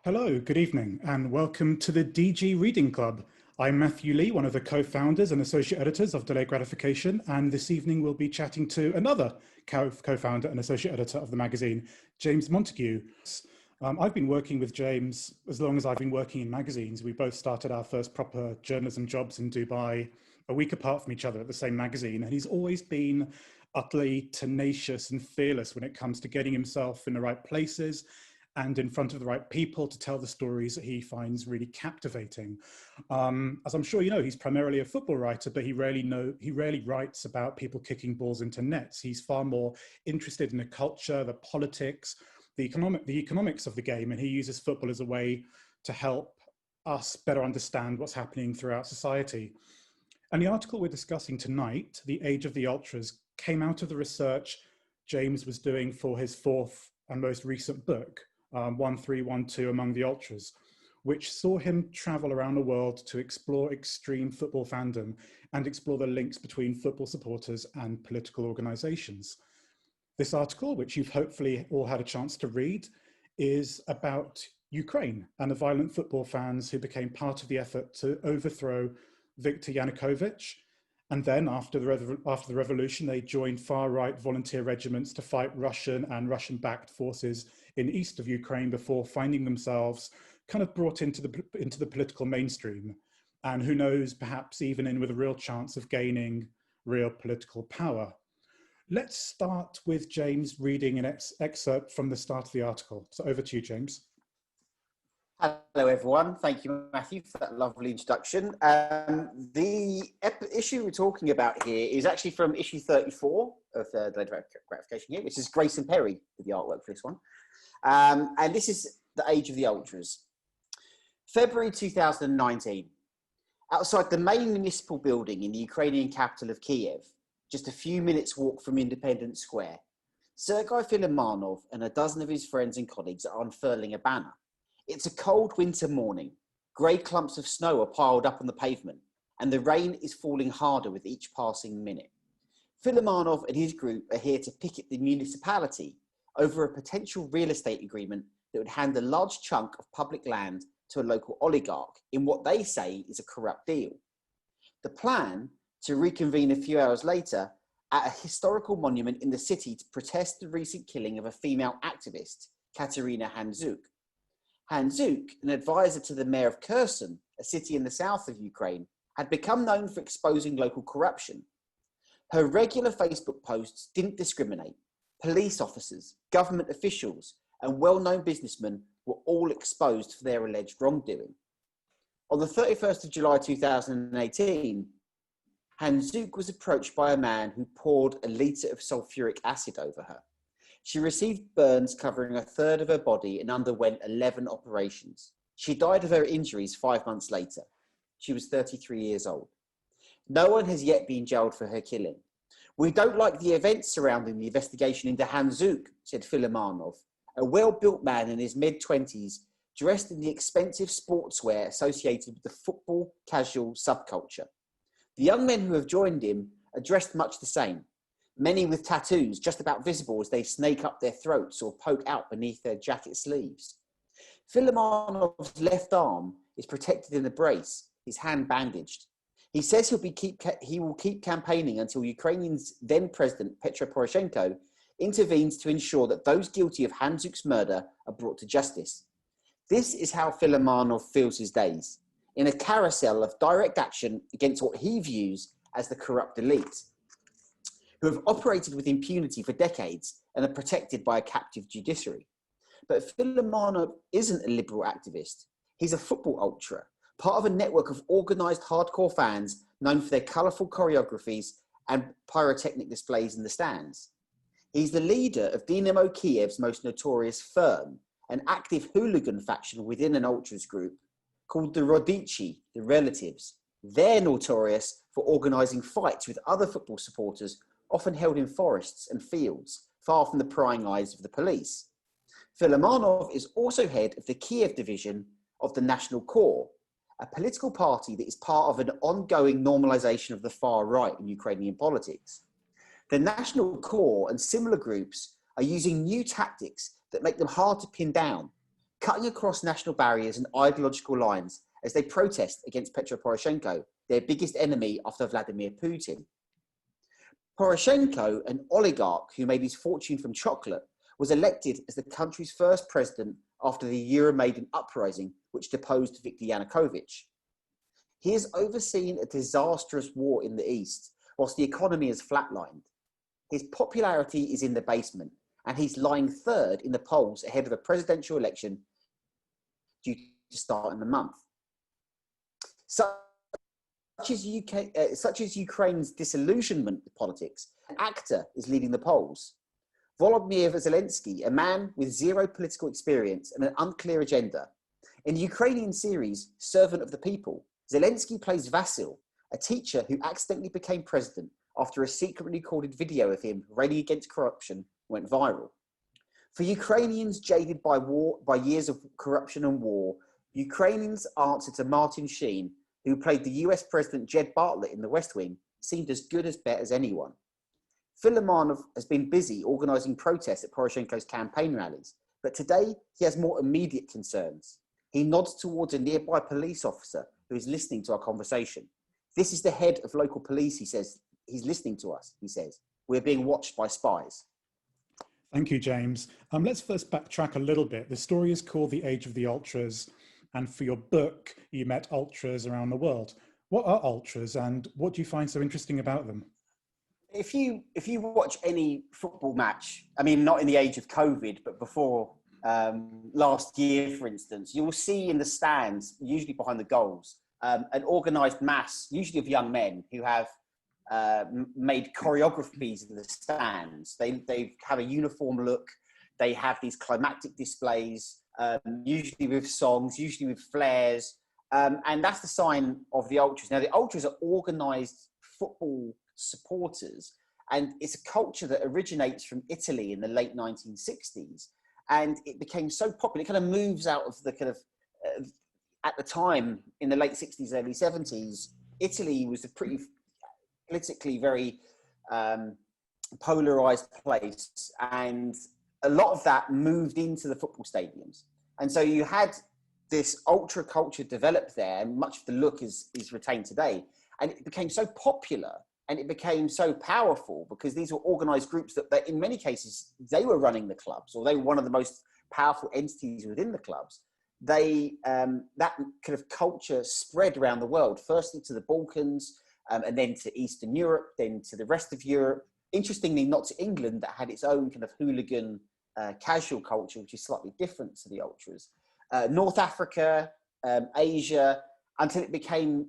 Hello, good evening, and welcome to the DG Reading Club. I'm Matthew Lee, one of the co-founders and associate editors of Delayed Gratification, and this evening we'll be chatting to another co-founder and associate editor of the magazine, James Montague. I've been working with James as long as I've been working in magazines. We both started our first proper journalism jobs in Dubai a week apart from each other at the same magazine, and he's always been utterly tenacious and fearless when it comes to getting himself in the right places and in front of the right people to tell the stories that he finds really captivating. As I'm sure you know, he's primarily a football writer, but he rarely writes about people kicking balls into nets. He's far more interested in the culture, the politics, the economics of the game, and he uses football as a way to help us better understand what's happening throughout society. And the article we're discussing tonight, The Age of the Ultras, came out of the research James was doing for his fourth and most recent book, 1312 Among the Ultras, which saw him travel around the world to explore extreme football fandom and explore the links between football supporters and political organizations. This article, which you've hopefully all had a chance to read, is about Ukraine and the violent football fans who became part of the effort to overthrow Viktor Yanukovych. And then after the revolution, they joined far-right volunteer regiments to fight Russian and Russian-backed forces in east of Ukraine before finding themselves kind of brought into the political mainstream. And who knows, perhaps even in with a real chance of gaining real political power. Let's start with James reading an excerpt from the start of the article. So over to you, James. Hello, everyone. Thank you, Matthew, for that lovely introduction. The issue we're talking about here is actually from issue 34 of the Delayed Gratification here, which is Grayson Perry with the artwork for this one. And this is The Age of the Ultras. February 2019. Outside the main municipal building in the Ukrainian capital of Kiev, just a few minutes walk from Independence Square, Sergei Filimonov and a dozen of his friends and colleagues are unfurling a banner. It's a cold winter morning. Grey clumps of snow are piled up on the pavement, and the rain is falling harder with each passing minute. Filimonov and his group are here to picket the municipality over a potential real estate agreement that would hand a large chunk of public land to a local oligarch in what they say is a corrupt deal. The plan to reconvene a few hours later at a historical monument in the city to protest the recent killing of a female activist, Katerina Handzuk. Handzuk, an advisor to the mayor of Kherson, a city in the south of Ukraine, had become known for exposing local corruption. Her regular Facebook posts didn't discriminate. Police officers, government officials, and well-known businessmen were all exposed for their alleged wrongdoing. On the 31st of July 2018, Handzuk was approached by a man who poured a litre of sulfuric acid over her. She received burns covering a third of her body and underwent 11 operations. She died of her injuries 5 months later. She was 33 years old. No one has yet been jailed for her killing. We don't like the events surrounding the investigation into Handzuk, said Filimonov, a well-built man in his mid-20s, dressed in the expensive sportswear associated with the football casual subculture. The young men who have joined him are dressed much the same. Many with tattoos just about visible as they snake up their throats or poke out beneath their jacket sleeves. Filimonov's left arm is protected in a brace, his hand bandaged. He says he will keep campaigning until Ukraine's then President Petro Poroshenko intervenes to ensure that those guilty of Handzuk's murder are brought to justice. This is how Filimonov feels his days, in a carousel of direct action against what he views as the corrupt elite, who have operated with impunity for decades and are protected by a captive judiciary. But Filimonov isn't a liberal activist. He's a football ultra, part of a network of organised hardcore fans known for their colourful choreographies and pyrotechnic displays in the stands. He's the leader of Dynamo Kiev's most notorious firm, an active hooligan faction within an ultras group called the Rodichi, the Relatives. They're notorious for organising fights with other football supporters, often held in forests and fields, far from the prying eyes of the police. Filimonov is also head of the Kiev division of the National Corps, a political party that is part of an ongoing normalization of the far right in Ukrainian politics. The National Corps and similar groups are using new tactics that make them hard to pin down. cutting across national barriers and ideological lines as they protest against Petro Poroshenko, their biggest enemy after Vladimir Putin. Poroshenko, an oligarch who made his fortune from chocolate, was elected as the country's first president after the Euromaidan uprising, which deposed Viktor Yanukovych. He has overseen a disastrous war in the East, whilst the economy has flatlined. His popularity is in the basement, and he's lying third in the polls ahead of a presidential election due to start in the month. Such as Ukraine's disillusionment with politics, an actor is leading the polls. Volodymyr Zelensky, a man with zero political experience and an unclear agenda. In the Ukrainian series, Servant of the People, Zelensky plays Vasil, a teacher who accidentally became president after a secretly recorded video of him railing against corruption went viral. For Ukrainians jaded by years of corruption and war, Ukrainians' answer to Martin Sheen, who played the US President Jed Bartlett in The West Wing, seemed as good as bet as anyone. Filimonov has been busy organising protests at Poroshenko's campaign rallies, but today he has more immediate concerns. He nods towards a nearby police officer who is listening to our conversation. This is the head of local police, he says. He's listening to us, he says. We're being watched by spies. Thank you, James. Let's first backtrack a little bit. The story is called The Age of the Ultras, and for your book, you met ultras around the world. What are ultras, and what do you find so interesting about them? If you watch any football match, I mean, not in the age of COVID, but before last year, for instance, you will see in the stands, usually behind the goals, an organised mass, usually of young men who have made choreographies in the stands. They have a uniform look. They have these climactic displays, usually with songs, usually with flares. And that's the sign of the ultras. Now, the ultras are organised football supporters, and it's a culture that originates from Italy in the late 1960s. And it became so popular, it kind of moves out of the kind of, at the time, in the late 60s, early 70s, Italy was a pretty politically very polarized place, and a lot of that moved into the football stadiums. And so you had this ultra culture developed there, and much of the look is retained today. And it became so popular and it became so powerful because these were organized groups that in many cases, they were running the clubs, or they were one of the most powerful entities within the clubs. They, that kind of culture spread around the world, firstly to the Balkans, and then to Eastern Europe, then to the rest of Europe. Interestingly, not to England, that had its own kind of hooligan casual culture, which is slightly different to the ultras. North Africa, Asia, until it became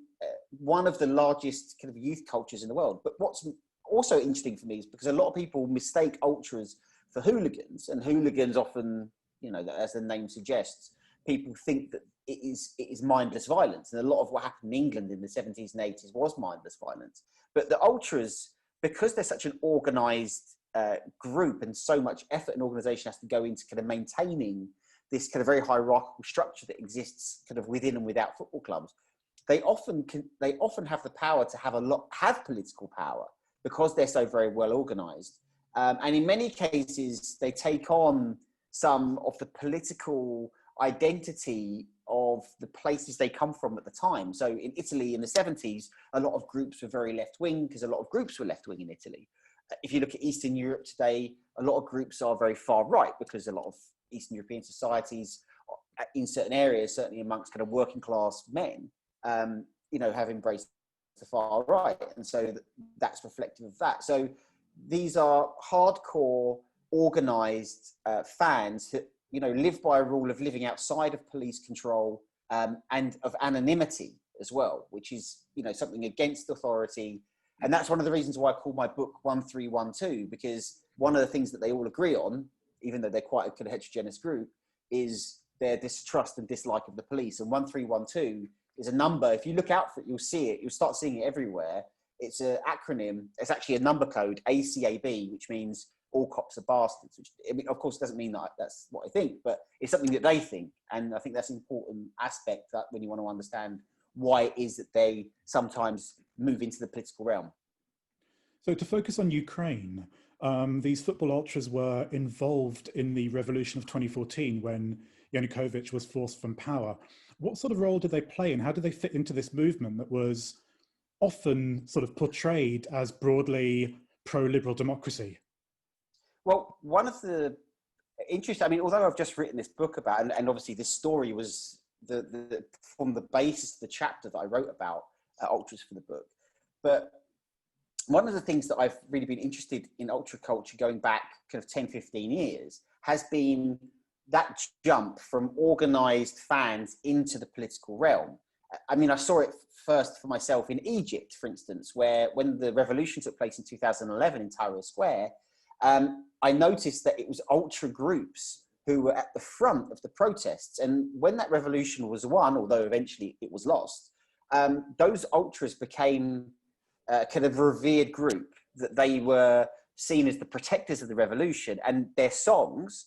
one of the largest kind of youth cultures in the world. But what's also interesting for me is because a lot of people mistake ultras for hooligans, and hooligans often, you know, as the name suggests, people think that it is mindless violence. And a lot of what happened in England in the 70s and 80s was mindless violence. But the ultras, because they're such an organized group, and so much effort and organization has to go into kind of maintaining this kind of very hierarchical structure that exists kind of within and without football clubs, they often have the power to have political power because they're so very well organized. And in many cases, they take on some of the political identity of the places they come from at the time. So in Italy in the 70s, a lot of groups were very left-wing because a lot of groups were left-wing in Italy. If you look at Eastern Europe today, a lot of groups are very far-right because a lot of Eastern European societies in certain areas, certainly amongst kind of working class men, you know, have embraced the far right. And so that's reflective of that. So these are hardcore, organized fans who, you know, live by a rule of living outside of police control and of anonymity as well, which is, you know, something against authority. And that's one of the reasons why I call my book 1312, because one of the things that they all agree on, even though they're quite a kind of heterogeneous group, is their distrust and dislike of the police. And 1312 is a number. If you look out for it, you'll see it. You'll start seeing it everywhere. It's an acronym. It's actually a number code, ACAB, which means all cops are bastards, which, I mean, of course, doesn't mean that that's what I think, but it's something that they think. And I think that's an important aspect that when you want to understand why it is that they sometimes move into the political realm. So to focus on Ukraine, these football ultras were involved in the revolution of 2014 when Yanukovych was forced from power. What sort of role did they play, and how did they fit into this movement that was often sort of portrayed as broadly pro-liberal democracy? Well, one of the interesting, I mean, although I've just written this book about, and obviously this story was from the basis of the chapter that I wrote about ultras for the book, but one of the things that I've really been interested in ultra culture going back kind of 10, 15 years has been that jump from organized fans into the political realm. I mean, I saw it first for myself in Egypt, for instance, where when the revolution took place in 2011 in Tahrir Square, I noticed that it was ultra groups who were at the front of the protests. And when that revolution was won, although eventually it was lost, those ultras became kind of revered group, that they were seen as the protectors of the revolution, and their songs,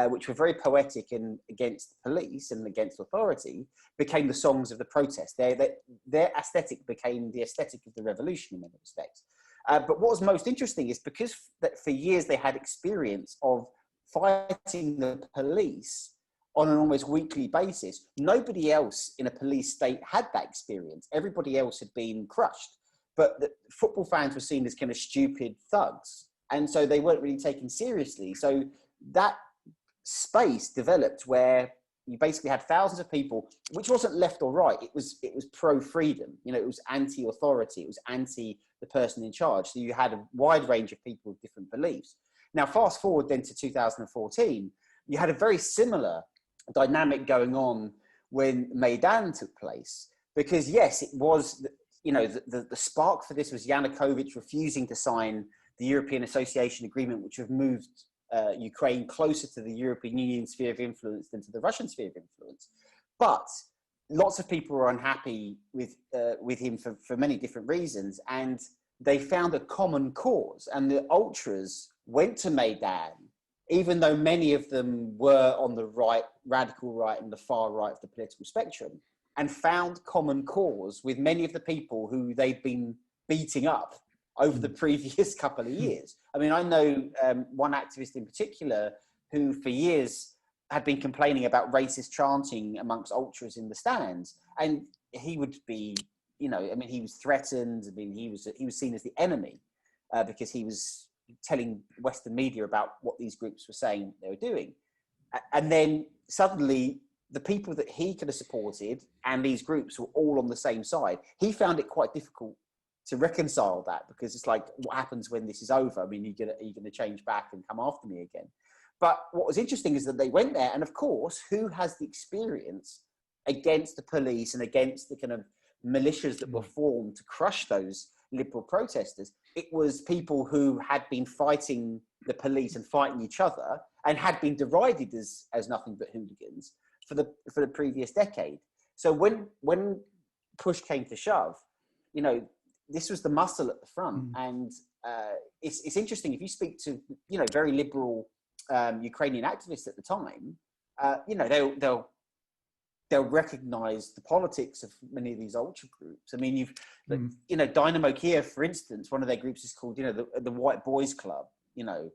which were very poetic and against the police and against authority, became the songs of the protest. Their aesthetic became the aesthetic of the revolution in many respects. But what was most interesting is because for years they had experience of fighting the police on an almost weekly basis, nobody else in a police state had that experience. Everybody else had been crushed. But the football fans were seen as kind of stupid thugs. And so they weren't really taken seriously. So that space developed where you basically had thousands of people, which wasn't left or right. It was pro-freedom. You know, it was anti-authority. It was anti the person in charge. So you had a wide range of people with different beliefs. Now, fast forward then to 2014, you had a very similar dynamic going on when Maidan took place. Because yes, it was, you know, the spark for this was Yanukovych refusing to sign the European Association Agreement, which have moved Ukraine closer to the European Union sphere of influence than to the Russian sphere of influence. But lots of people were unhappy with him for many different reasons, and they found a common cause. And the ultras went to Maidan, even though many of them were on the right, radical right, and the far right of the political spectrum, and found common cause with many of the people who they'd been beating up over the previous couple of years. I mean, I know one activist in particular who for years had been complaining about racist chanting amongst ultras in the stands. And he would be, you know, I mean, he was threatened. I mean, he was seen as the enemy because he was telling Western media about what these groups were saying they were doing. And then suddenly the people that he could have supported and these groups were all on the same side. He found it quite difficult to reconcile that, because it's like, what happens when this is over? I mean, are you going to change back and come after me again? But what was interesting is that they went there, and of course, who has the experience against the police and against the kind of militias that were formed to crush those liberal protesters? It was people who had been fighting the police and fighting each other and had been derided as nothing but hooligans for the previous decade. So when push came to shove, you know, this was the muscle at the front. And it's interesting, if you speak to, you know, very liberal Ukrainian activists at the time, you know, they'll recognize the politics of many of these ultra groups. I mean, you know, Dynamo Kiev, for instance, one of their groups is called, you know, the White Boys Club. You know,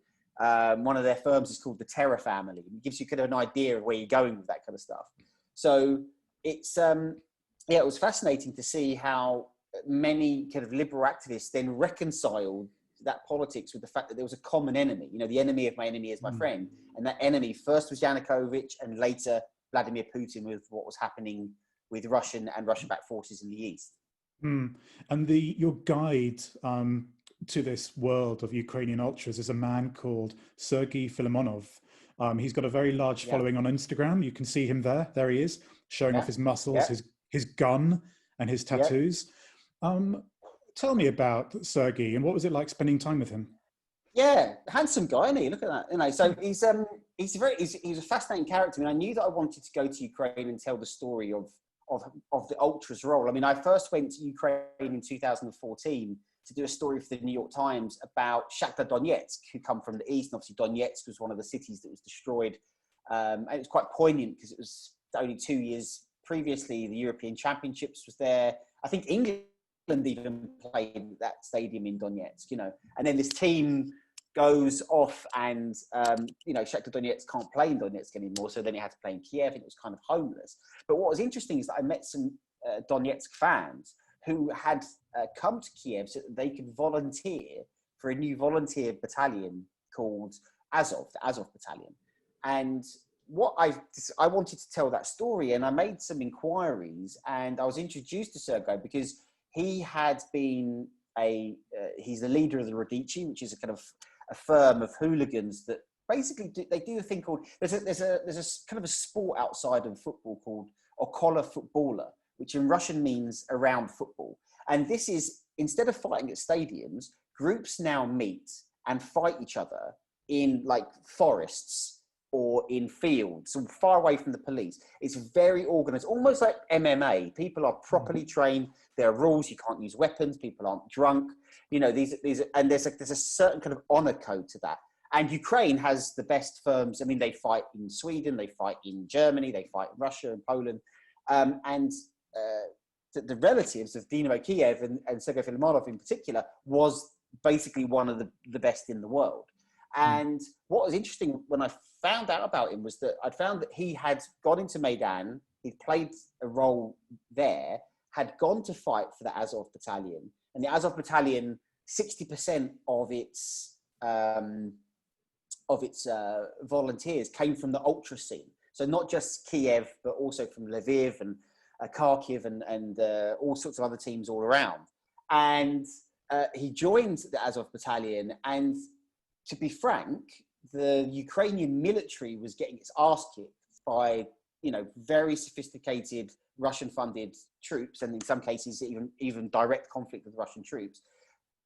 one of their firms is called the Terror Family. It gives you kind of an idea of where you're going with that kind of stuff. So it's yeah, it was fascinating to see how many kind of liberal activists then reconciled that politics with the fact that there was a common enemy. You know, the enemy of my enemy is my friend. And that enemy first was Yanukovych, and later Vladimir Putin with what was happening with Russian and Russian-backed forces in the East. And your guide to this world of Ukrainian ultras is a man called Sergei Filimonov. He's got a very large following on Instagram. You can see him there. There he is, showing off his muscles, his gun, and his tattoos. Tell me about Sergei, and what was it like spending time with him? Yeah, handsome guy, isn't he? Look at that. You know, so he's a fascinating character. I mean, I knew that I wanted to go to Ukraine and tell the story of the ultras role. I mean, I first went to Ukraine in 2014 to do a story for the New York Times about Shakhtar Donetsk, who come from the east. And obviously, Donetsk was one of the cities that was destroyed, and it was quite poignant because it was only 2 years previously. The European Championships was there. I think England even played that stadium in Donetsk, you know, and then this team goes off and, Shakhtar Donetsk can't play in Donetsk anymore. So then he had to play in Kiev and it was kind of homeless. But what was interesting is that I met some Donetsk fans who had come to Kiev so that they could volunteer for a new volunteer battalion called Azov, the Azov Battalion. And what I wanted to tell that story, and I made some inquiries, and I was introduced to Sergei because he had been he's the leader of the Rodici, which is a kind of a firm of hooligans that basically they do a thing called there's a kind of a sport outside of football called Okola Futbola, which in Russian means around football. And this is, instead of fighting at stadiums, groups now meet and fight each other in like forests or in fields, so far away from the police. It's very organized, almost like MMA. People are properly trained. There are rules. You can't use weapons. People aren't drunk. These, and there's a certain kind of honor code to that. And Ukraine has the best firms. I mean, they fight in Sweden, they fight in Germany, they fight in Russia and Poland. The relatives of Dynamo Kiev and Sergei Filimonov in particular was basically one of the best in the world. And what was interesting when I found out about him was that I'd found that he had gone into Maidan, he'd played a role there, had gone to fight for the Azov Battalion. And the Azov Battalion, 60% of its volunteers came from the ultra scene. So not just Kiev, but also from Lviv and Kharkiv and all sorts of other teams all around. And he joined the Azov Battalion. And to be frank, the Ukrainian military was getting its ass kicked by, very sophisticated Russian-funded troops, and in some cases even direct conflict with Russian troops.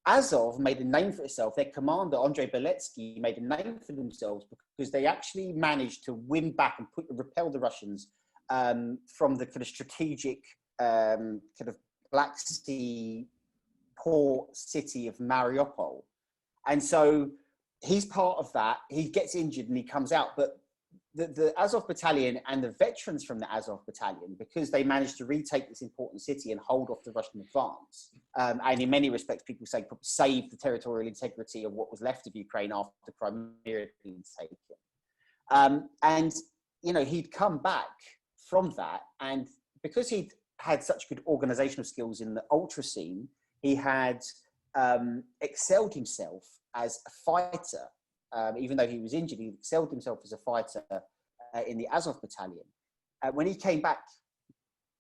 Azov made a name for itself. Their commander, Andrei Beletsky, made a name for themselves because they actually managed to win back and repel the Russians from the kind of strategic kind of Black Sea port city of Mariupol. And so he's part of that. He gets injured and he comes out. But the Azov Battalion and the veterans from the Azov Battalion, because they managed to retake this important city and hold off the Russian advance, and in many respects, people say save the territorial integrity of what was left of Ukraine after Crimea had been taken. He'd come back from that, and because he'd had such good organizational skills in the ultra scene, he had excelled himself as a fighter. Even though he was injured, he excelled himself as a fighter in the Azov Battalion. When he came back,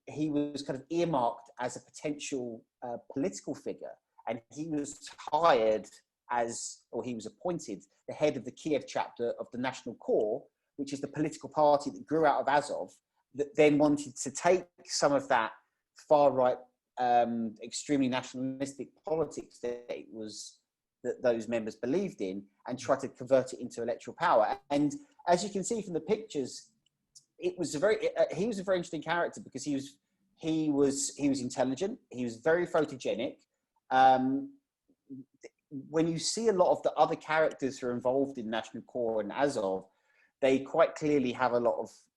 he was kind of earmarked as a potential political figure, and he was hired he was appointed the head of the Kiev chapter of the National Corps, which is the political party that grew out of Azov, that then wanted to take some of that far-right, extremely nationalistic politics that those members believed in and try to convert it into electoral power. And as you can see from the pictures, he was a very interesting character because he was intelligent. He was very photogenic. When you see a lot of the other characters who are involved in National Corps and Azov, they quite clearly have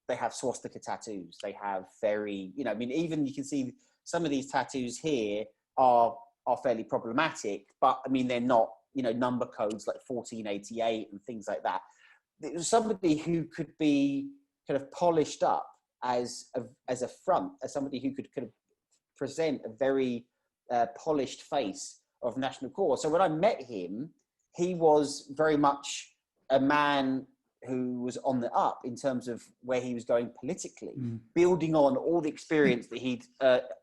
they have swastika tattoos. They have even you can see some of these tattoos here are fairly problematic, but I mean, they're not, number codes like 1488 and things like that. It was somebody who could be kind of polished up as a front, as somebody who could kind of present a very polished face of National Corps. So when I met him, he was very much a man who was on the up in terms of where he was going politically, building on all the experience that he'd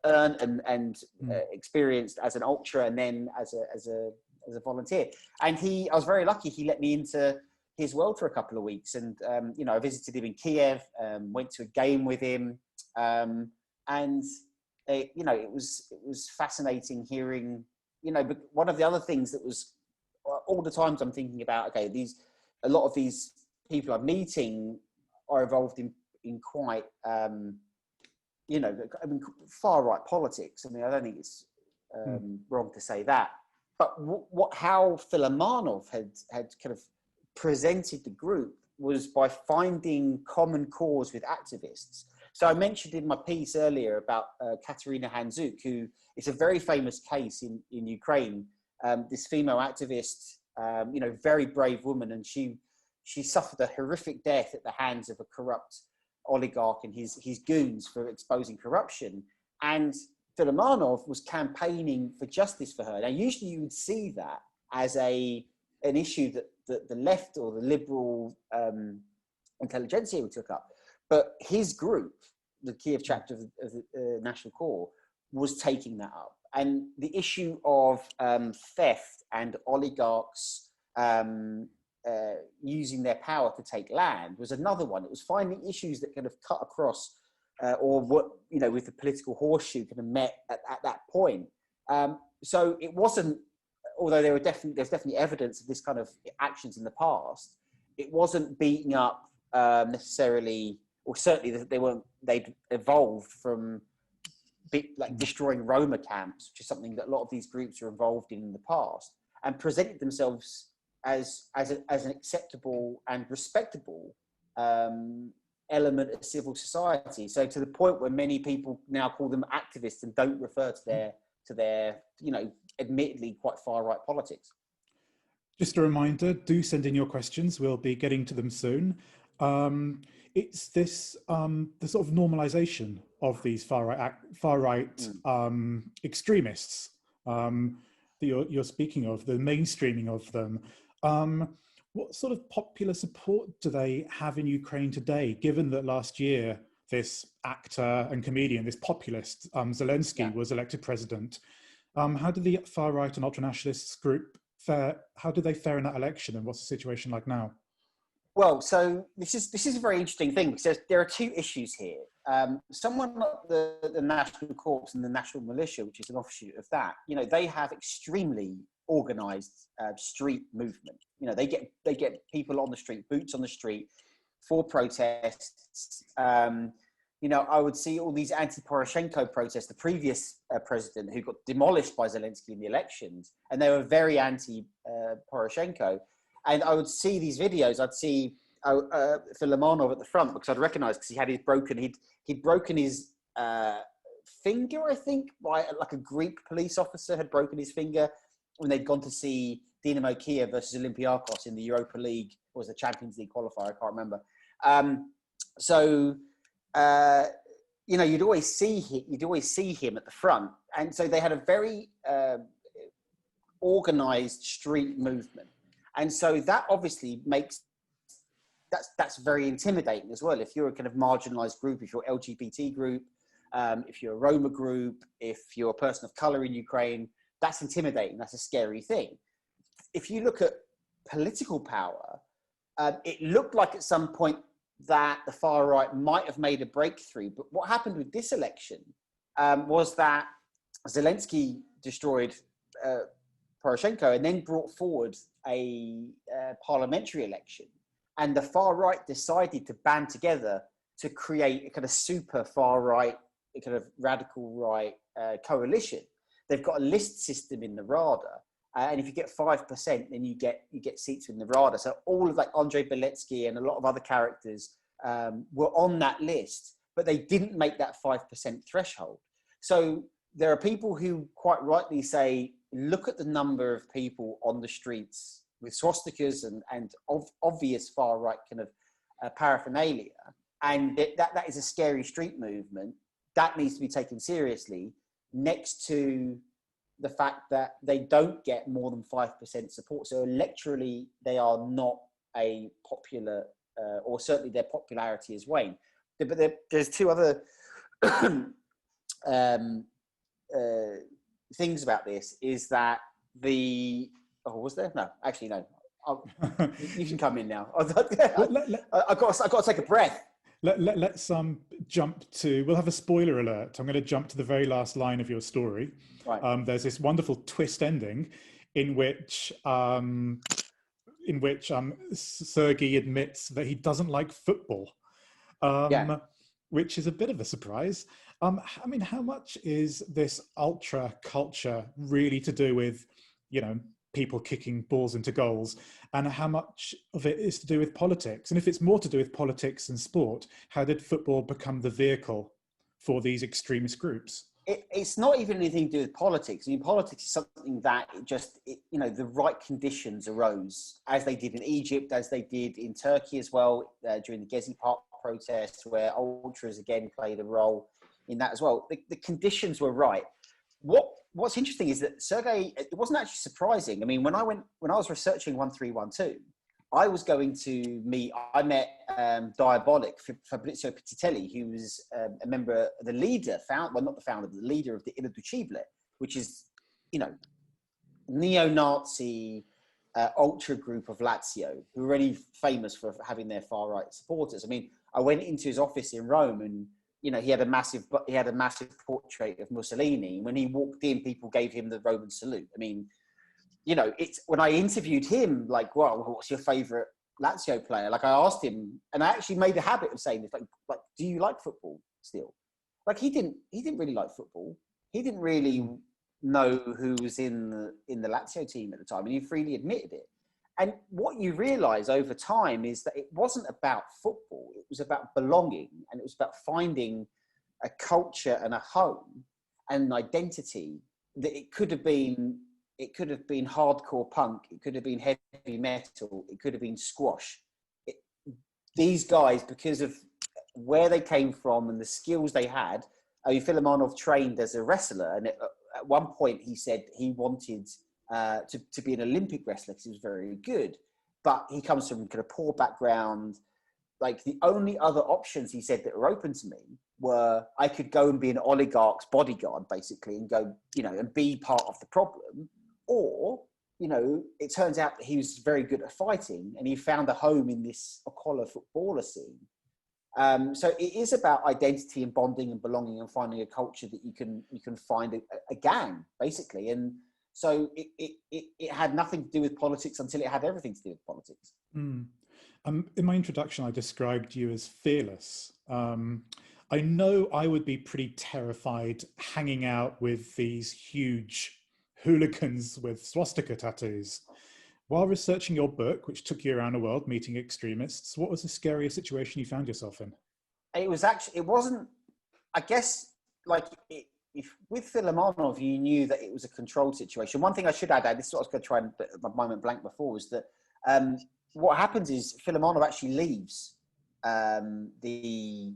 earned and experienced as an ultra and then as a volunteer. And I was very lucky. He let me into his world for a couple of weeks, and I visited him in Kiev, went to a game with him, and it was fascinating hearing. But one of the other things that was all the times I'm thinking about, okay, a lot of these people I'm meeting are involved in quite, far right politics. I mean, I don't think it's wrong to say that. But how Filimonov had kind of presented the group was by finding common cause with activists. So I mentioned in my piece earlier about Katerina Handzuk, who is a very famous case in Ukraine. This female activist very brave woman, and she suffered a horrific death at the hands of a corrupt oligarch and his goons for exposing corruption. And Filimonovic was campaigning for justice for her. Now, usually you would see that as an issue that the left or the liberal intelligentsia took up. But his group, the Kiev chapter of the National Corps, was taking that up. And the issue of theft and oligarchs using their power to take land was another one. It was finding issues that kind of cut across or what, with the political horseshoe kind of met at that point. So it wasn't, although there's definitely evidence of this kind of actions in the past, it wasn't beating up necessarily, or certainly they'd evolved from destroying Roma camps, which is something that a lot of these groups are involved in the past, and presented themselves as an acceptable and respectable element of civil society. So to the point where many people now call them activists and don't refer to their admittedly quite far right politics. Just a reminder, do send in your questions. We'll be getting to them soon. It's this the sort of normalization of these far right extremists that you're speaking of, the mainstreaming of them. What sort of popular support do they have in Ukraine today, given that last year this actor and comedian, this populist, Zelensky, was elected president? How did the far right and ultranationalists group fare? How did they fare in that election, and what's the situation like now? Well, so this is a very interesting thing, because there are two issues here. Someone like the National Corps and the National Militia, which is an offshoot of that, they have extremely organised street movement. They get people on the street, boots on the street, for protests. I would see all these anti-Poroshenko protests. The previous president, who got demolished by Zelensky in the elections, and they were very anti-Poroshenko. And I would see these videos. I'd see Filimonovic at the front, because I'd recognise, because he'd broken his finger, I think, by like a Greek police officer had broken his finger when they'd gone to see Dynamo Kiev versus Olympiacos in the Europa League, or was the Champions League qualifier? I can't remember. You'd always see him at the front, and so they had a very organised street movement. And so that obviously that's very intimidating as well. If you're a kind of marginalized group, if you're LGBT group, if you're a Roma group, if you're a person of color in Ukraine, that's intimidating. That's a scary thing. If you look at political power, it looked like at some point that the far right might have made a breakthrough. But what happened with this election was that Zelensky destroyed Poroshenko and then brought forward a parliamentary election, and the far right decided to band together to create a kind of super far right, a kind of radical right coalition. They've got a list system in the Rada, and if you get 5%, then you get seats in the Rada. So all of Andrei Beletsky and a lot of other characters were on that list, but they didn't make that 5% threshold. So there are people who quite rightly say, look at the number of people on the streets with swastikas and obvious far right kind of paraphernalia, and that is a scary street movement that needs to be taken seriously, next to the fact that they don't get more than 5% support. So electorally, they are not a popular, or certainly their popularity has waned. But there's two other things about this, is that was there? No, actually, no. You can come in now. I've got to take a breath. Let's jump to, we'll have a spoiler alert. I'm going to jump to the very last line of your story. Right. There's this wonderful twist ending in which Sergei admits that he doesn't like football, which is a bit of a surprise. How much is this ultra culture really to do with, people kicking balls into goals, and how much of it is to do with politics? And if it's more to do with politics and sport, how did football become the vehicle for these extremist groups? it's not even anything to do with politics. I mean, politics is something that the right conditions arose, as they did in Egypt, as they did in Turkey as well, during the Gezi Park protests, where ultras again played a role in that as well. The conditions were right. What's interesting is that Sergei, it wasn't actually surprising. I mean, when I was researching 1312, I met Diabolic, Fabrizio Pizzitelli, who was a member, the leader, not the founder, but the leader of the Irreducibile, which is, neo-Nazi ultra group of Lazio, who are really famous for having their far-right supporters. I mean, I went into his office in Rome and, he had a massive portrait of Mussolini. When he walked in, people gave him the Roman salute. I mean, it's when I interviewed him, like, well, what's your favorite Lazio player? Like, I asked him, and I actually made a habit of saying this, like, do you like football still? Like, he didn't really like football. He didn't really know who was in the Lazio team at the time, and he freely admitted it. And what you realise over time is that it wasn't about football. It was about belonging, and it was about finding a culture and a home and an identity that it could have been hardcore punk. It could have been heavy metal. It could have been squash. These guys, because of where they came from and the skills they had, Filimonov trained as a wrestler. And at one point he said he wanted to be an Olympic wrestler because he was very good. But he comes from kind of poor background. Like, the only other options he said that were open to me were I could go and be an oligarch's bodyguard, basically, and go, and be part of the problem. Or, it turns out that he was very good at fighting and he found a home in this Okola footballer scene. So it is about identity and bonding and belonging and finding a culture that you can find a gang, basically. And so it had nothing to do with politics until it had everything to do with politics. Mm. In my introduction, I described you as fearless. I know I would be pretty terrified hanging out with these huge hooligans with swastika tattoos. While researching your book, which took you around the world meeting extremists, what was the scariest situation you found yourself in? It wasn't, I guess, like, if with Filimonov, you knew that it was a controlled situation. One thing I should add, this is what I was going to try and put my moment blank before, was that what happens is Filimonov actually leaves the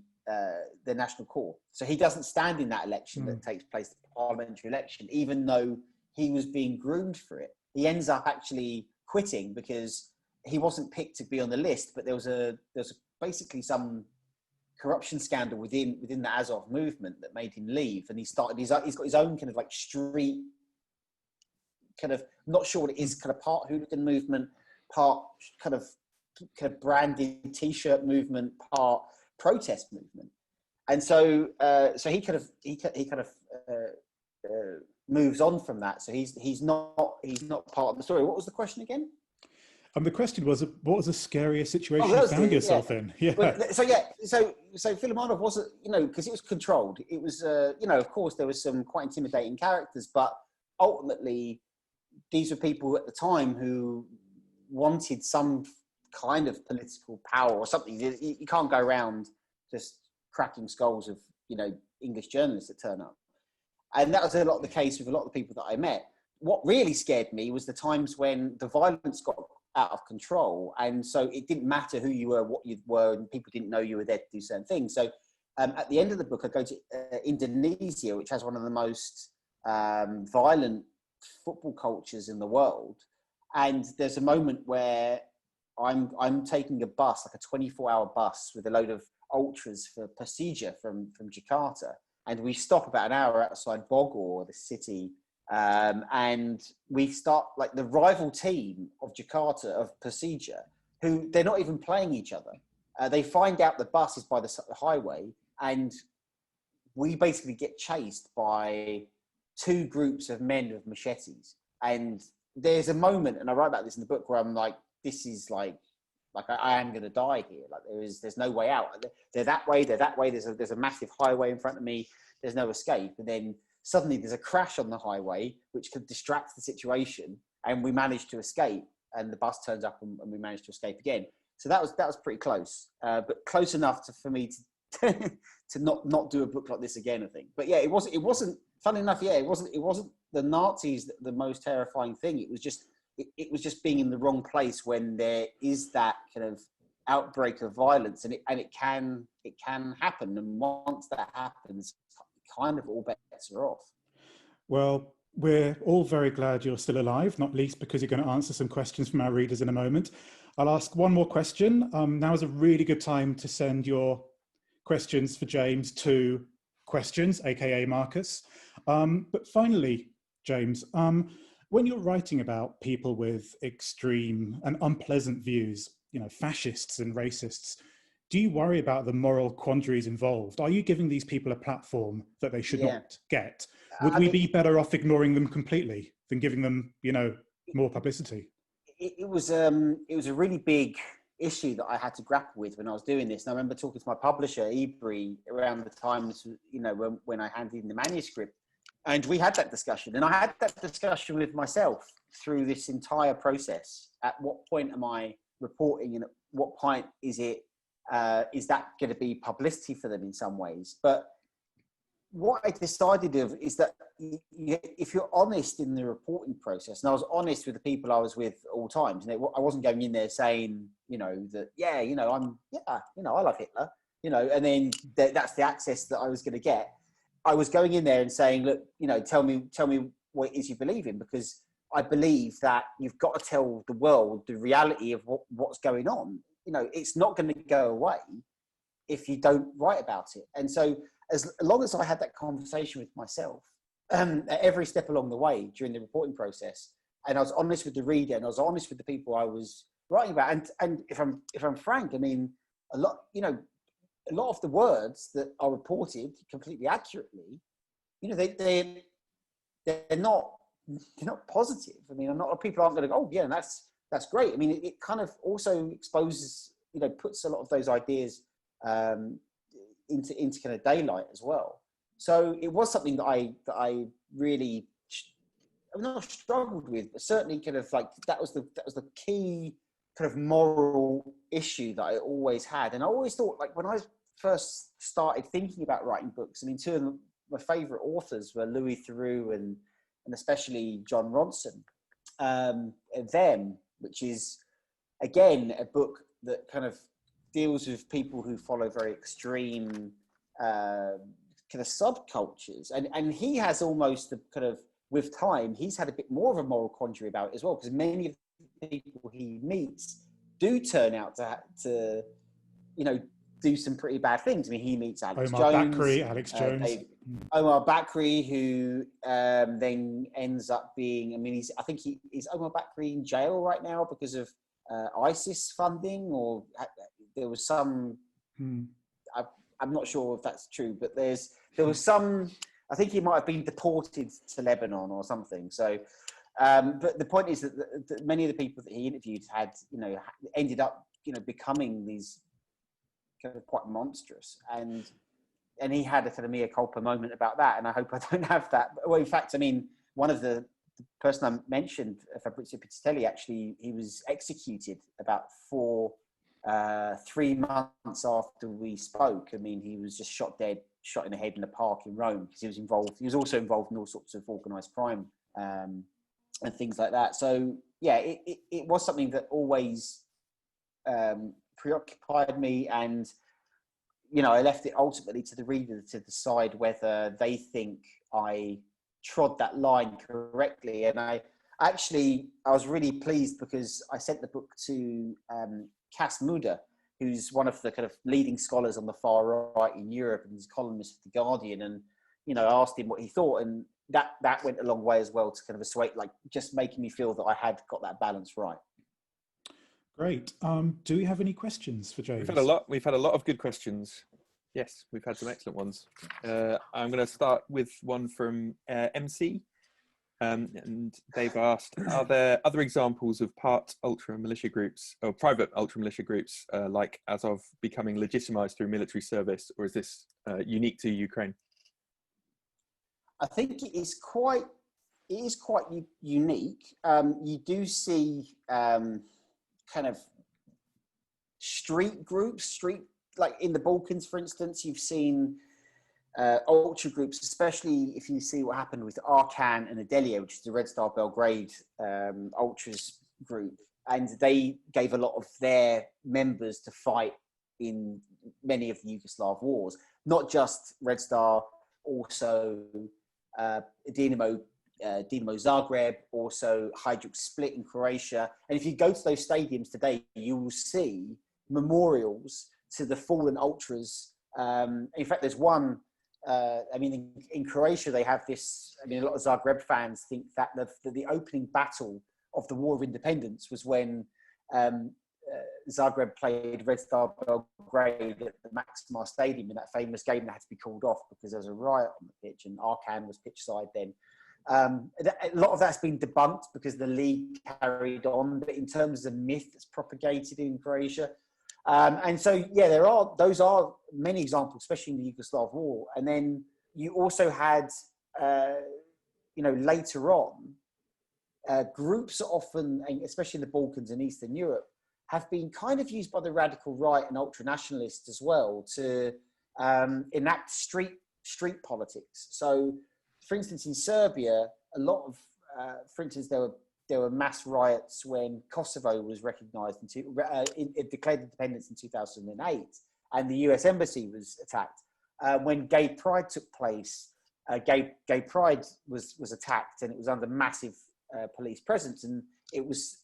National Corps. So he doesn't stand in that election that takes place, the parliamentary election, even though he was being groomed for it. He ends up actually quitting because he wasn't picked to be on the list, but there was basically some corruption scandal within the Azov movement that made him leave, and he's got his own kind of like street, kind of, not sure what it is, kind of part hooligan movement, part kind of branded t-shirt movement, part protest movement. And so he kind of moves on from that. So he's not part of the story. What was the question again? The question was, what was the scariest situation you found yourself in? Yeah. So Filimonov wasn't, because it was controlled. It was, of course, there was some quite intimidating characters, but ultimately, these were people at the time who wanted some kind of political power or something. You can't go around just cracking skulls of, English journalists that turn up. And that was a lot of the case with a lot of the people that I met. What really scared me was the times when the violence got out of control. And so it didn't matter who you were, what you were, and people didn't know you were there to do certain things. So at the end of the book, I go to Indonesia, which has one of the most violent football cultures in the world. And there's a moment where I'm taking a bus, like a 24-hour bus with a load of ultras for Persija from Jakarta. And we stop about an hour outside Bogor, the city. And we start, like, the rival team of Jakarta, of Persija, who they're not even playing each other. They find out the bus is by the highway, and we basically get chased by two groups of men with machetes. And there's a moment, and I write about this in the book, where I'm like, this is like I am going to die here. Like, there's no way out. They're that way. There's a massive highway in front of me. There's no escape. And then suddenly there's a crash on the highway, which could distract the situation, and we manage to escape. And the bus turns up, and we manage to escape again. So that was pretty close, but close enough for me to not do a book like this again, I think. But yeah, it wasn't funny enough. Yeah, it wasn't the Nazis the most terrifying thing. It was just being in the wrong place when there is that kind of outbreak of violence, and it can happen. And once that happens, kind of all bets are off. Well, we're all very glad you're still alive, not least because you're going to answer some questions from our readers in a moment. I'll ask one more question. Now is a really good time to send your questions for James to questions, aka Marcus. But finally, James, when you're writing about people with extreme and unpleasant views, fascists and racists, do you worry about the moral quandaries involved? Are you giving these people a platform that they should not get? Would we be better off ignoring them completely than giving them, more publicity? It was a really big issue that I had to grapple with when I was doing this. And I remember talking to my publisher, Ebury, around the times, when I handed in the manuscript. And we had that discussion. And I had that discussion with myself through this entire process. At what point am I reporting, and at what point is that going to be publicity for them in some ways? But what I decided is that if you're honest in the reporting process, and I was honest with the people I was with at all times, and I wasn't going in there saying, I love Hitler, and then that's the access that I was going to get. I was going in there and saying, look, tell me what it is you believe in, because I believe that you've got to tell the world the reality of what's going on. It's not going to go away if you don't write about it. And so as long as I had that conversation with myself at every step along the way during the reporting process, and I was honest with the reader, and I was honest with the people I was writing about, and if I'm frank, I mean, a lot of the words that are reported completely accurately, they're not positive. I mean, a lot of people aren't going to go, oh yeah, that's great. I mean, it kind of also exposes, puts a lot of those ideas into kind of daylight as well. So it was something that I really, I've not struggled with, but certainly kind of like that was the key kind of moral issue that I always had. And I always thought, like, when I first started thinking about writing books, I mean, two of my favorite authors were Louis Theroux and especially Jon Ronson. Them, which is again a book that kind of deals with people who follow very extreme kind of subcultures, and he has almost a kind of, with time, he's had a bit more of a moral quandary about it as well, because many of the people he meets do turn out to do some pretty bad things. I mean, he meets Alex Jones, Omar Bakri, who then ends up being, I mean, is Omar Bakri in jail right now because of ISIS funding, or there was some, I'm not sure if that's true, but there was some, I think he might have been deported to Lebanon or something. So, but the point is that many of the people that he interviewed had, ended up, becoming these kind of quite monstrous, and he had a kind of mea culpa moment about that. And I hope I don't have that. Well, in fact, I mean, one of the person I mentioned, Fabrizio Pizzatelli, actually, he was executed about 3 months after we spoke. I mean, he was just shot in the head in a park in Rome, because he was involved. He was also involved in all sorts of organised crime and things like that. So yeah, it was something that always preoccupied me, and I left it ultimately to the reader to decide whether they think I trod that line correctly. And I was really pleased, because I sent the book to Cas Mudde, who's one of the kind of leading scholars on the far right in Europe, and he's a columnist for The Guardian. And, I asked him what he thought, and that went a long way as well to kind of assuage, like, just making me feel that I had got that balance right. Great. Do we have any questions for James? We've had a lot of good questions. Yes, we've had some excellent ones. I'm going to start with one from MC. And they've asked, are there other examples of part ultra militia groups or private ultra militia groups like Azov becoming legitimized through military service, or is this unique to Ukraine? I think it is quite unique. You do see kind of street groups, street like in the Balkans, for instance, you've seen ultra groups, especially if you see what happened with Arkan and Adelia, which is the Red Star Belgrade ultras group, and they gave a lot of their members to fight in many of the Yugoslav wars, not just Red Star, also Dinamo Zagreb, also Hajduk Split in Croatia. And if you go to those stadiums today, you will see memorials to the fallen ultras. In fact, there's one, in Croatia, they have this, a lot of Zagreb fans think that the opening battle of the War of Independence was when Zagreb played Red Star Belgrade at the Maximar Stadium in that famous game that had to be called off because there was a riot on the pitch, and Arkan was pitch side then. A lot of that's been debunked because the league carried on, but in terms of myth that's propagated in Croatia. And so, yeah, those are many examples, especially in the Yugoslav war. And then you also had, later on, groups often, especially in the Balkans and Eastern Europe, have been kind of used by the radical right and ultra-nationalists as well to enact street politics. So, for instance, in Serbia, a lot of, there were mass riots when Kosovo was recognised it declared independence in 2008, and the US embassy was attacked. When Gay Pride took place, Gay Pride was attacked, and it was under massive police presence, and it was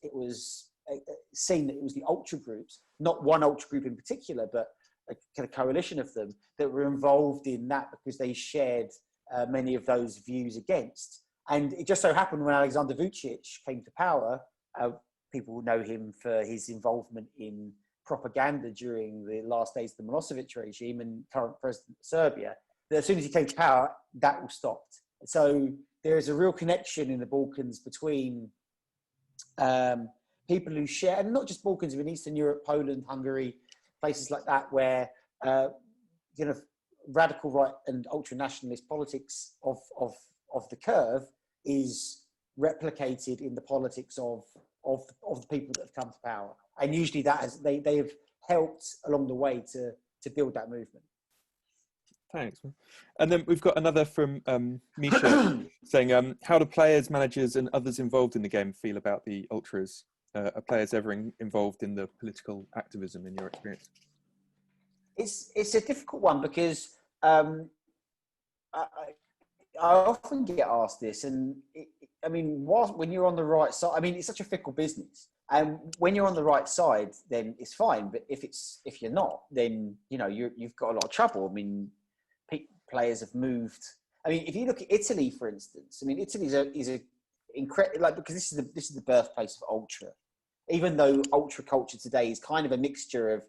seen that it was the ultra groups, not one ultra group in particular, but a kind of coalition of them that were involved in that because they shared many of those views against. And it just so happened when Alexander Vucic came to power, people know him for his involvement in propaganda during the last days of the Milosevic regime and current president of Serbia, that as soon as he came to power, that all stopped. So there is a real connection in the Balkans between people who share, and not just Balkans, but in Eastern Europe, Poland, Hungary, places like that, where radical right and ultra-nationalist politics of the curve is replicated in the politics of the people that have come to power, and usually they have helped along the way to build that movement. Thanks. And then we've got another from Misha saying, how do players, managers and others involved in the game feel about the ultras? Are players ever involved in the political activism in your experience? It's a difficult one because I often get asked this, and when you're on the right side, it's such a fickle business. And when you're on the right side, then it's fine. But if you're not, then you've got a lot of trouble. Players have moved. If you look at Italy, for instance, Italy is a incredible, because this is the birthplace of ultra. Even though ultra culture today is kind of a mixture of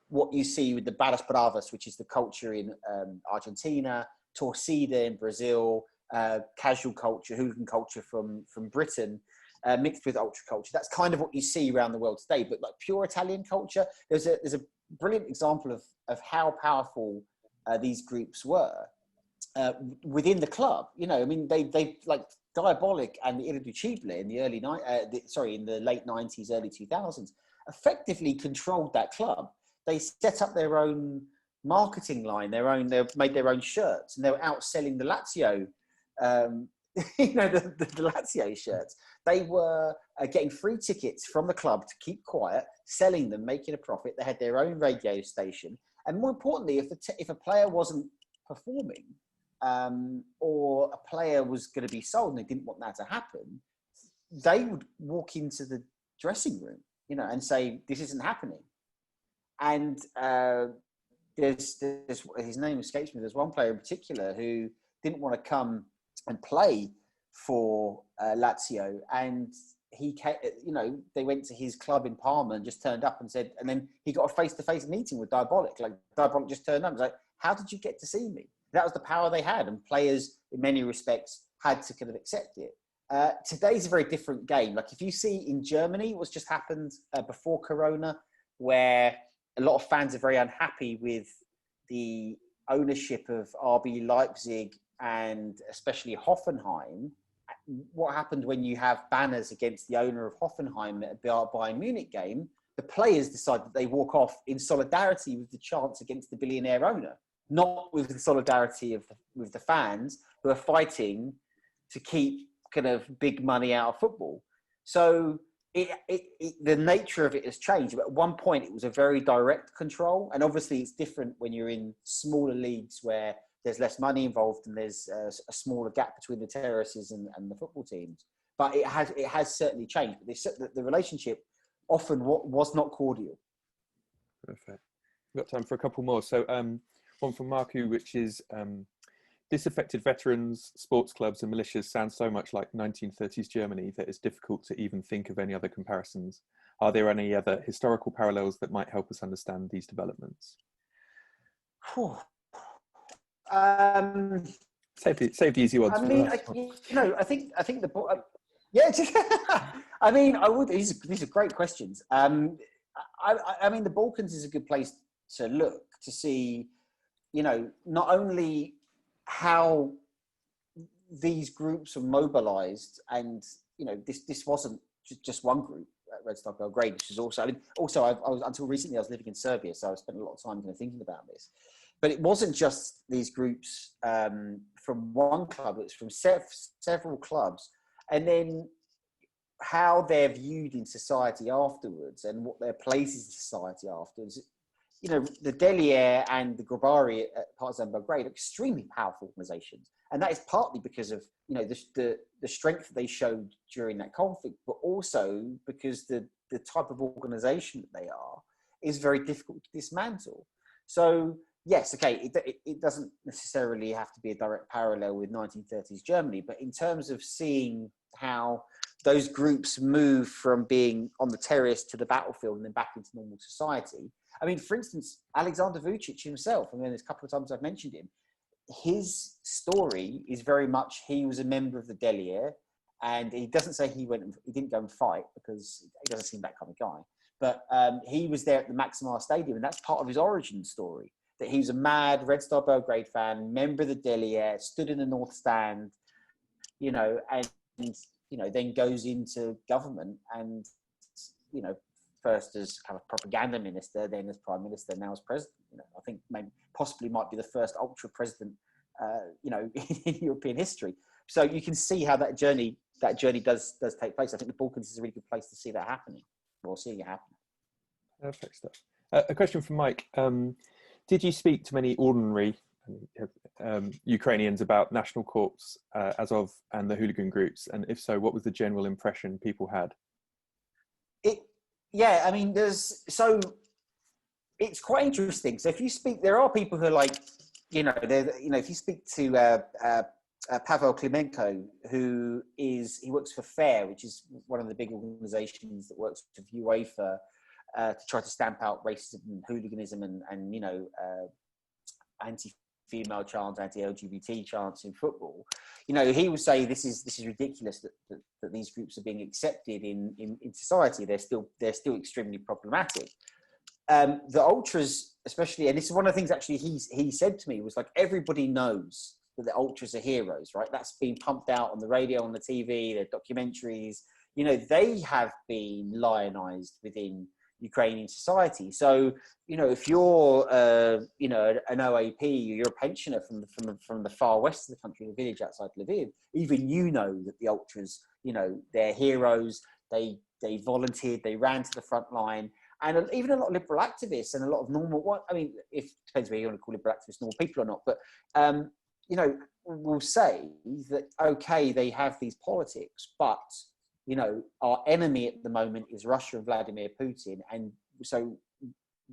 what you see with the Barras Bravas, which is the culture in Argentina, Torcida in Brazil, casual culture, hooligan culture from Britain, mixed with ultra culture. That's kind of what you see around the world today. But like pure Italian culture, there's a brilliant example of how powerful these groups were within the club. They like Diabolic and the Irreducible in the in the late 90s, early 2000s, effectively controlled that club. They set up their own marketing line, they made their own shirts, and they were outselling the Lazio, the Lazio shirts. They were getting free tickets from the club to keep quiet, selling them, making a profit. They had their own radio station. And more importantly, if a player wasn't performing, or a player was going to be sold and they didn't want that to happen, they would walk into the dressing room, and say, this isn't happening. And there's his name escapes me. There's one player in particular who didn't want to come and play for Lazio, and he, they went to his club in Parma and just turned up and said, and then he got a face-to-face meeting with Diabolic. Like Diabolic just turned up and was like, how did you get to see me? That was the power they had, and players in many respects had to kind of accept it. Today's a very different game. Like if you see in Germany what's just happened before Corona, where a lot of fans are very unhappy with the ownership of RB Leipzig and especially Hoffenheim. What happened when you have banners against the owner of Hoffenheim at a Bayern Munich game? the players decide that they walk off in solidarity with the chants against the billionaire owner, not with the solidarity with the fans who are fighting to keep kind of big money out of football. So the nature of it has changed. But at one point, it was a very direct control, and obviously, it's different when you're in smaller leagues where there's less money involved and there's a smaller gap between the terraces and the football teams. But it has certainly changed. But the relationship often was not cordial. Perfect. We've got time for a couple more. So one from Marku, which is disaffected veterans, sports clubs and militias sound so much like 1930s Germany that it's difficult to even think of any other comparisons. Are there any other historical parallels that might help us understand these developments? Save the easy ones. I mean, I think the yeah. I mean, I would. These are great questions. I mean, the Balkans is a good place to look to see, not only how these groups are mobilised, and this wasn't just one group at Red Star Belgrade, which is also. I mean, also, I was until recently I was living in Serbia, so I spent a lot of time kind of thinking about this. But it wasn't just these groups from one club; it's from several clubs, and then how they're viewed in society afterwards, and what their places in society afterwards. The Delier and the Grabari at Partizan Belgrade are extremely powerful organisations, and that is partly because of the strength they showed during that conflict, but also because the type of organisation that they are is very difficult to dismantle. So yes, okay, it doesn't necessarily have to be a direct parallel with 1930s Germany, but in terms of seeing how those groups move from being on the terrace to the battlefield and then back into normal society. I mean, for instance, Alexander Vucic himself, I mean, there's a couple of times I've mentioned him, his story is very much, he was a member of the Delier, and he doesn't say he didn't go and fight because he doesn't seem that kind of guy, but he was there at the Maximar Stadium, and that's part of his origin story, that he was a mad Red Star Belgrade fan, member of the Delier, stood in the North Stand, and then goes into government and, first as kind of propaganda minister, then as prime minister, now as president. I think possibly might be the first ultra president, in European history. So you can see how that journey does take place. I think the Balkans is a really good place to see that happening, or seeing it happen. Perfect stuff. A question from Mike. Did you speak to many ordinary Ukrainians about National Corps, Azov, and the hooligan groups? And if so, what was the general impression people had? Yeah, I mean, it's quite interesting. So if you speak, there are people who are like, if you speak to Pavel Klimenko, he works for FAIR, which is one of the big organisations that works with UEFA to try to stamp out racism and hooliganism and anti-female chants, anti-LGBT chants in football. He would say this is ridiculous that these groups are being accepted in society. They're still extremely problematic. The ultras, especially, and this is one of the things actually he said to me, was like, everybody knows that the ultras are heroes, right? That's been pumped out on the radio, on the TV, their documentaries. They have been lionized within Ukrainian society. So, if you're, an OAP, you're a pensioner from the far west of the country, the village outside Lviv, even that the ultras, they're heroes. They volunteered, they ran to the front line. And even a lot of liberal activists and a lot of it depends whether you want to call liberal activists normal people or not, but, will say that, okay, they have these politics, but, our enemy at the moment is Russia and Vladimir Putin. And so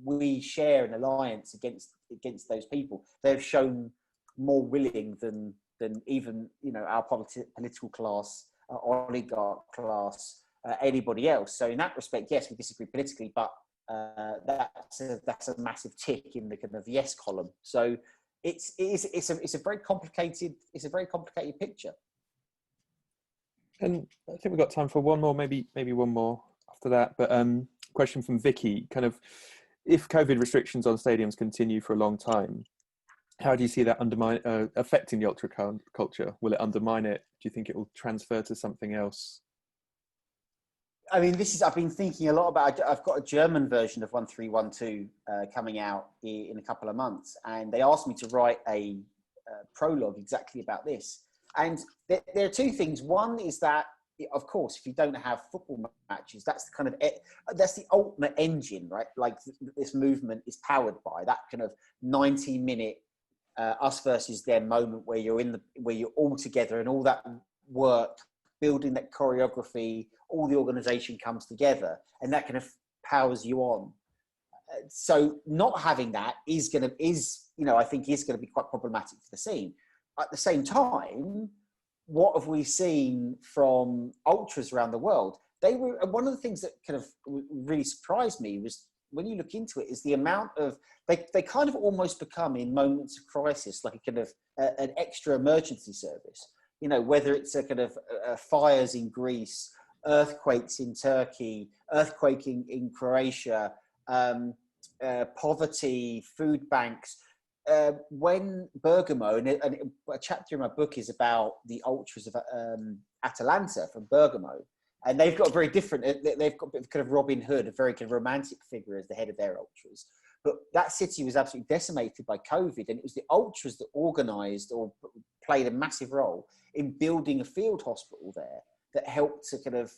we share an alliance against those people. They've shown more willing than even, our political class, oligarch class, anybody else. So in that respect, yes, we disagree politically, but that's a massive tick in the kind of yes column. So it's a very complicated picture. And I think we've got time for one more, maybe one more after that. But question from Vicky, kind of, if COVID restrictions on stadiums continue for a long time, how do you see that affecting the ultra culture? Will it undermine it? Do you think it will transfer to something else? I mean, I've been thinking a lot about, I've got a German version of 1312 coming out in a couple of months. And they asked me to write a prologue exactly about this. And there are two things. One is that, of course, if you don't have football matches, that's the kind of, that's the ultimate engine, right? Like this movement is powered by that kind of 90-minute us versus them moment where where you're all together and all that work, building that choreography, all the organization comes together and that kind of powers you on. So not having that I think is going to be quite problematic for the scene. At the same time, what have we seen from ultras around the world? One of the things that kind of really surprised me was when you look into it is the amount of, they kind of almost become in moments of crisis, like a kind of an extra emergency service, whether it's a kind of fires in Greece, earthquakes in Turkey, earthquake in Croatia, poverty, food banks. When Bergamo, and a chapter in my book is about the ultras of Atalanta from Bergamo, and they've got a very different, they've got a bit of kind of Robin Hood, a very kind of romantic figure as the head of their ultras. But that city was absolutely decimated by COVID, and it was the ultras that organised or played a massive role in building a field hospital there that helped to kind of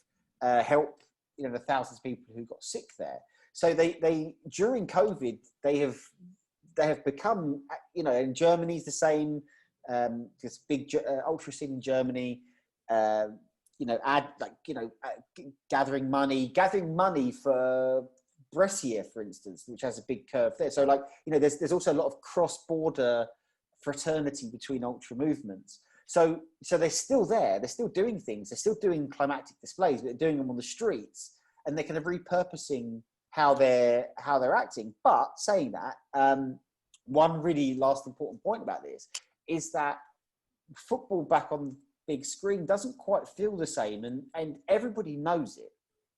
help the thousands of people who got sick there. So they during COVID they have become, in Germany's the same, this big ultra scene in Germany, gathering money for Brescia, for instance, which has a big curve there. So there's also a lot of cross-border fraternity between ultra movements. So they're still there. They're still doing things. They're still doing climactic displays, but they're doing them on the streets, and they're kind of repurposing how they're acting. But saying that, one really last important point about this is that football back on the big screen doesn't quite feel the same, and everybody knows it.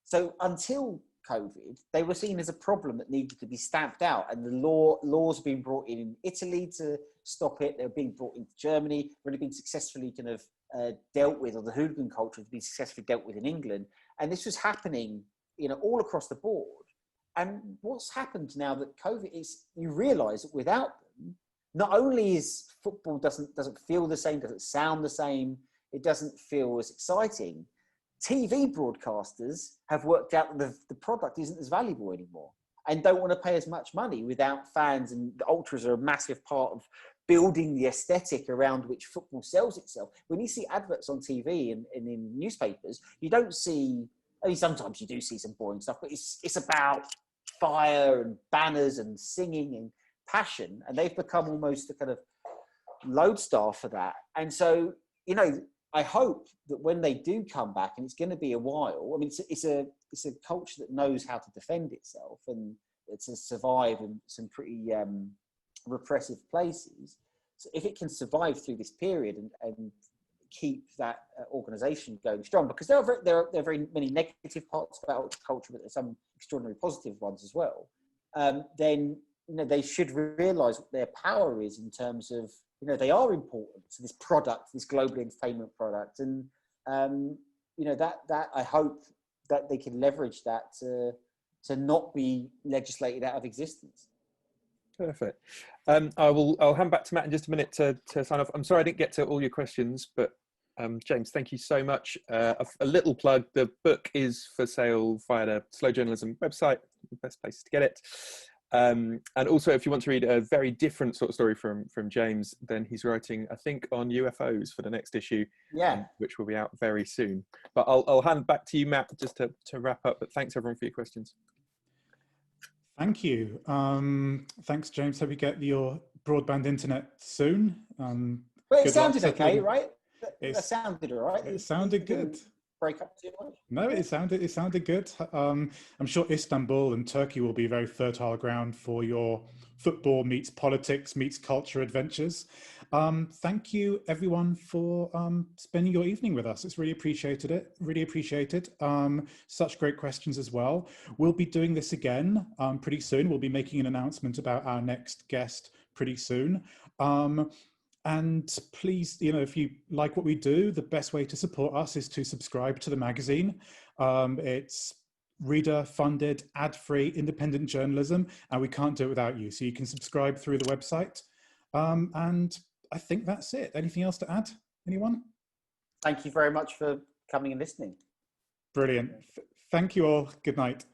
So until COVID, they were seen as a problem that needed to be stamped out, and the laws being brought in Italy to stop it. They were being brought into Germany, really been successfully kind of dealt with, or the hooligan culture has been successfully dealt with in England. And this was happening, all across the board. And what's happened now that COVID is, you realise that without them, not only is football doesn't feel the same, doesn't sound the same, it doesn't feel as exciting. TV broadcasters have worked out that the product isn't as valuable anymore and don't want to pay as much money without fans. And the ultras are a massive part of building the aesthetic around which football sells itself. When you see adverts on TV and in newspapers, you don't see, I mean, sometimes you do see some boring stuff, but it's about fire and banners and singing and passion. And they've become almost a kind of lodestar for that. And so, I hope that when they do come back, and it's going to be a while, I mean, it's a culture that knows how to defend itself and to survive in some pretty repressive places. So if it can survive through this period and keep that organisation going strong, because there are very many negative parts about culture, but there's some extraordinary positive ones as well, then they should realise what their power is in terms of, they are important to this product, this global entertainment product. And, that I hope that they can leverage that to not be legislated out of existence. Perfect. I'll hand back to Matt in just a minute to sign off. I'm sorry I didn't get to all your questions, but James, thank you so much. A little plug, the book is for sale via the Slow Journalism website, the best place to get it. And also, if you want to read a very different sort of story from James, then he's writing, I think, on UFOs for the next issue, which will be out very soon. But I'll hand back to you, Matt, just to wrap up. But thanks, everyone, for your questions. Thank you. Thanks, James. Hope you get your broadband internet soon. But it sounded okay, right? That sounded all right. It sounded good. Break up too much? No, it sounded good. I'm sure Istanbul and Turkey will be very fertile ground for your football meets politics meets culture adventures. Thank you everyone for spending your evening with us. It's really appreciated. Such great questions as well. We'll be doing this again pretty soon. We'll be making an announcement about our next guest pretty soon. And please, if you like what we do, the best way to support us is to subscribe to the magazine. It's reader-funded, ad-free, independent journalism, and we can't do it without you. So you can subscribe through the website. And I think that's it. Anything else to add? Anyone? Thank you very much for coming and listening. Brilliant. Thank you all. Good night.